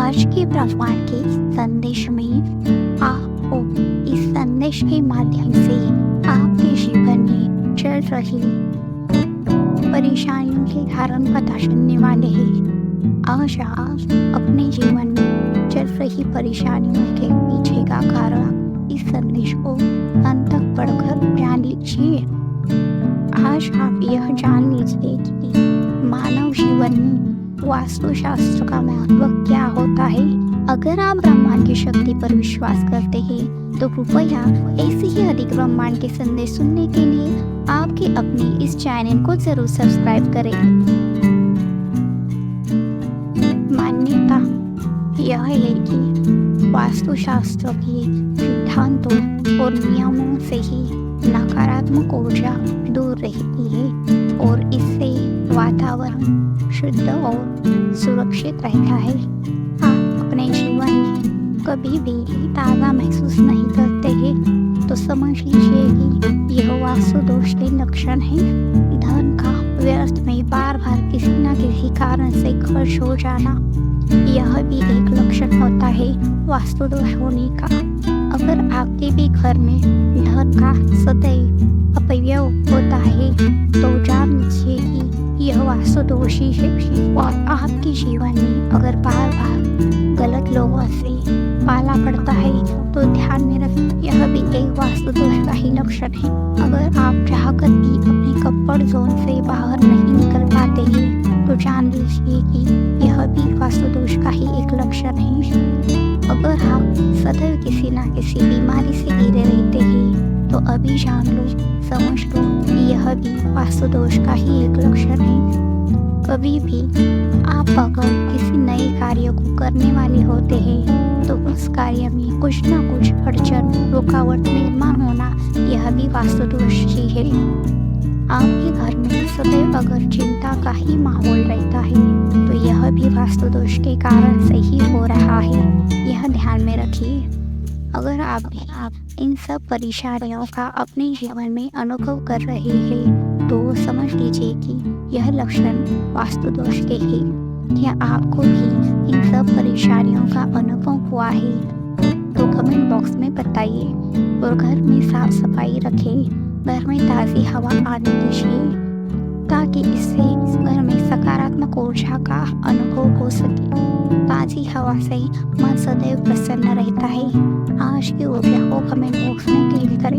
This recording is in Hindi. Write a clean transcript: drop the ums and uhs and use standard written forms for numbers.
आज के ब्रह्मांड के संदेश में आपको इस संदेश के माध्यम से आपके जीवन में चल रही परेशानियों के कारण पता चलने वाले हैं। आज आप अपने जीवन में चल रही परेशानियों के पीछे का कारण इस संदेश को अंत तक पढ़कर जान लीजिए। आज आप यह जान लीजिए कि मानव जीवन में वास्तुशास्त्र का महत्व क्या होता है। अगर आप ब्रह्मांड की शक्ति पर विश्वास करते हैं तो कृपया ऐसे ही अधिक ब्रह्मांड के संदेश सुनने के लिए आपके अपने इस चैनल को जरूर सब्सक्राइब करें। मान्यता यह है कि वास्तुशास्त्र के सिद्धांतों और नियमों से ही नकारात्मक ऊर्जा दूर रहती है और इससे वातावरण शुद्ध और सुरक्षित रहता है। आप अपने जीवन में कभी भी ताज़ा महसूस नहीं करते हैं तो समझ लीजिए कि यह वास्तु दोष के लक्षण है। धन का व्यर्थ में बार बार किसी न किसी कारण से खर्च हो जाना, यह भी एक लक्षण होता है वास्तु दोष होने का। अगर आपके भी घर में धन का सदैव अपव्यय होता है तो जान लीजिए कि यह वास्तु दोष ही है। और आपके जीवन में अगर बार बार गलत लोगों से पाला पड़ता है तो ध्यान में रखें, यह भी एक वास्तु दोष का ही लक्षण है। अगर आप चाहकर भी अपने कंफर्ट जोन से बाहर नहीं निकल पाते हैं तो जान लीजिए कि यह भी वास्तु दोष का ही एक लक्षण है। अगर आप सदैव किसी न किसी बीमारी से घिरे रहते हैं तो अभी जान लो, समझ लो कि यह भी वास्तु दोष का ही एक लक्षण है। कभी भी आप अगर किसी नए कार्य को करने वाले होते हैं तो उस कार्य में कुछ न कुछ अड़चन रुकावट निर्माण होना, यह भी वास्तु दोष ही है। आपके घर में सदैव अगर चिंता का ही माहौल रहता है तो यह भी वास्तु दोष के कारण से ही हो रहा है, यह ध्यान में रखिए। अगर आप इन सब परेशानियों का अपने जीवन में अनुभव कर रहे हैं तो समझ लीजिए कि यह लक्षण वास्तु दोष के हैं। क्या आपको भी इन सब परेशानियों का अनुभव हुआ है तो कमेंट बॉक्स में बताइए। और घर में साफ सफाई रखें, घर में ताज़ी हवा आने दीजिए ताकि इससे घर में सकारात्मक ऊर्जा का अनुभव हो सके। ताज़ी हवा से मन सदैव प्रसन्न रहता है। आज की ऊर्जा को कमेंट बॉक्स में क्लिक करें।